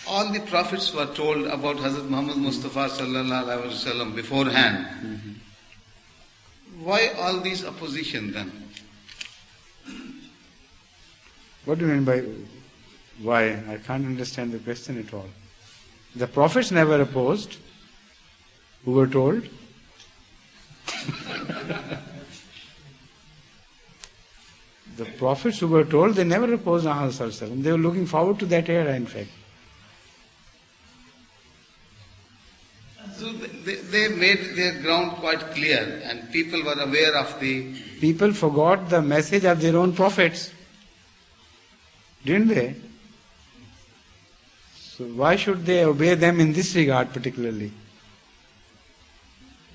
all the prophets were told about Hazrat Muhammad Mustafa sallallahu alaihi wasallam beforehand. Why all these opposition then? What do you mean by why? I can't understand the question at all. The prophets never opposed, who were told. The prophets who were told, they never opposed Muhammad sallallahu alaihi wasallam. They were looking forward to that era, in fact. So they made their ground quite clear, and people were aware of the... People forgot the message of their own prophets. Didn't they? So why should they obey them in this regard particularly?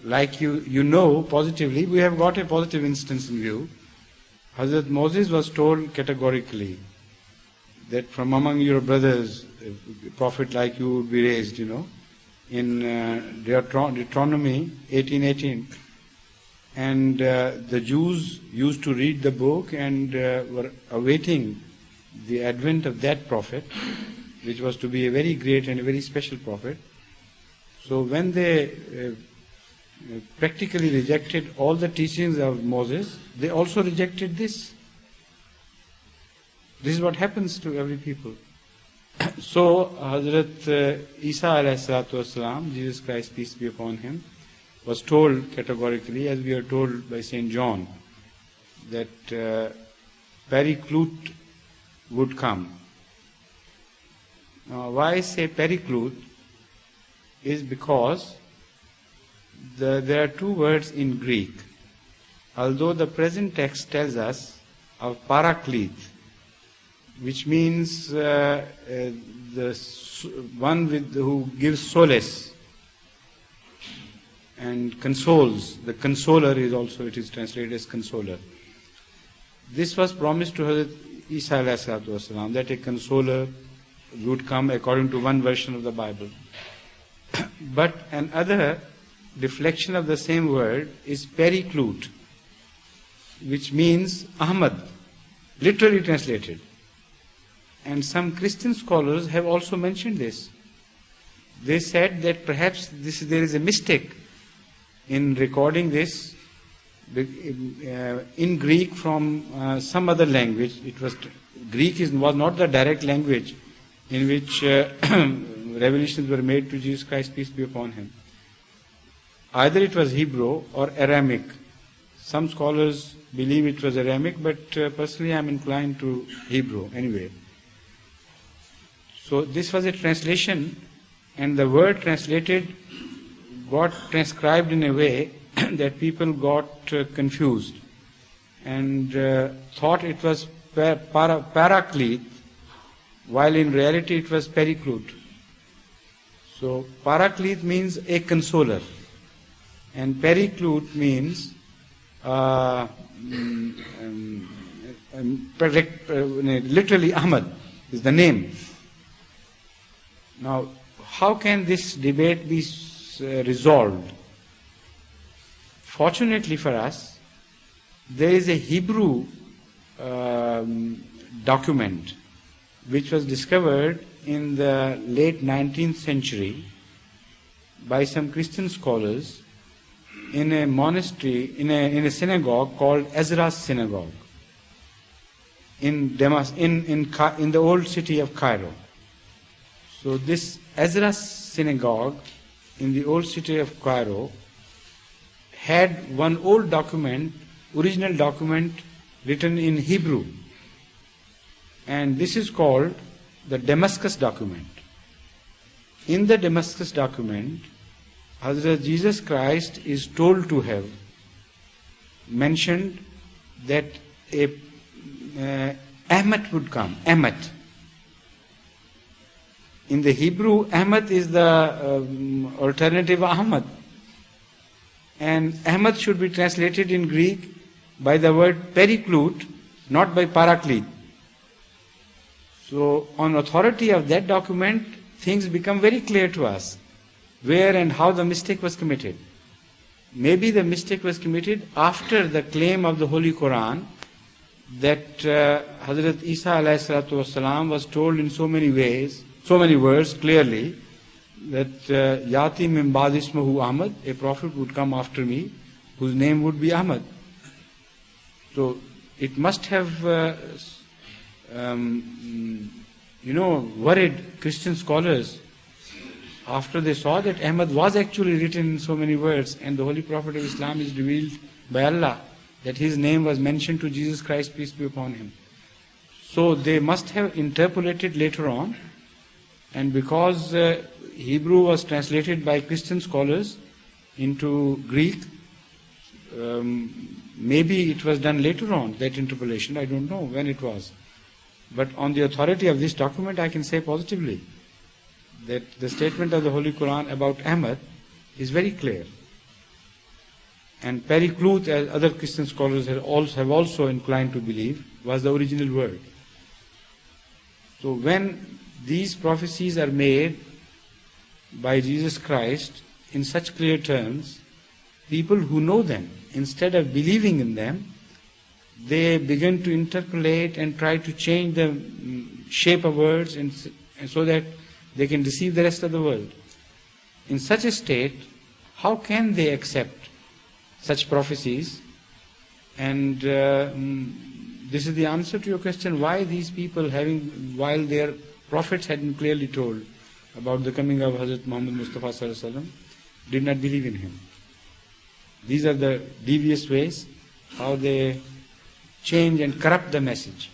Like you know positively, we have got a positive instance in view. Hazrat Moses was told categorically that from among your brothers, a prophet like you would be raised, in Deuteronomy 18:18. And the Jews used to read the book and were awaiting the advent of that prophet, which was to be a very great and a very special prophet. So when they practically rejected all the teachings of Moses, they also rejected this. This is what happens to every people. So Hazrat Isa alayhi salatu wasalam, Jesus Christ, peace be upon him, was told categorically, as we are told by St. John, that Paraclete would come. Now, why I say Paraclete is because there are two words in Greek. Although the present text tells us of Paraclete, which means the one who gives solace and consoles. The consoler is also, it is translated as consoler. This was promised to Hazrat Isa alayhi salatu wasalam, that a consoler would come according to one version of the Bible. But another reflection of the same word is Paraclete, which means Ahmad, literally translated. And some Christian scholars have also mentioned this. They said that perhaps there is a mistake in recording this in Greek from some other language. Greek was not the direct language in which revelations were made to Jesus Christ, peace be upon him. Either it was Hebrew or Aramaic. Some scholars believe it was Aramaic, but personally I am inclined to Hebrew anyway. So this was a translation, and the word translated got transcribed in a way that people got confused and thought it was Paraclete, while in reality it was Paraclete. So Paraclete means a consoler, and Paraclete means literally Ahmad is the name. Now, how can this debate be resolved? Fortunately for us, there is a Hebrew document which was discovered in the late 19th century by some Christian scholars in a monastery, in a synagogue called Ezra's Synagogue in the old city of Cairo. So this Ezra's Synagogue in the old city of Cairo had one old document, original document written in Hebrew, and this is called the Damascus document. In the Damascus document, Hazrat Jesus Christ is told to have mentioned that Ahmad would come. Ahmad. In the Hebrew, Ahmad is the alternative Ahmad. And Ahmad should be translated in Greek by the word Paraclete, not by Paraclete. So, on authority of that document, things become very clear to us, where and how the mistake was committed. Maybe the mistake was committed after the claim of the Holy Quran that Hazrat Isa alayhi salatu wasalam was told in so many ways, so many words clearly that Yati min ba'd ismuhu Ahmad, a prophet would come after me whose name would be Ahmad. So it must have worried Christian scholars after they saw that Ahmad was actually written in so many words, and the Holy Prophet of Islam is revealed by Allah that his name was mentioned to Jesus Christ, peace be upon him. So they must have interpolated later on, and because Hebrew was translated by Christian scholars into Greek, maybe it was done later on, that interpolation. I don't know when it was. But on the authority of this document, I can say positively that the statement of the Holy Quran about Ahmad is very clear. And Periclute, as other Christian scholars have also inclined to believe, was the original word. So when these prophecies are made by Jesus Christ in such clear terms, people who know them, instead of believing in them, they begin to interpolate and try to change the shape of words and so that they can deceive the rest of the world. In such a state, how can they accept such prophecies? And this is the answer to your question, why these people while their prophets had been clearly told about the coming of Hazrat Muhammad Mustafa Sallallahu Alaihi Wasallam, did not believe in him. These are the devious ways how they change and corrupt the message.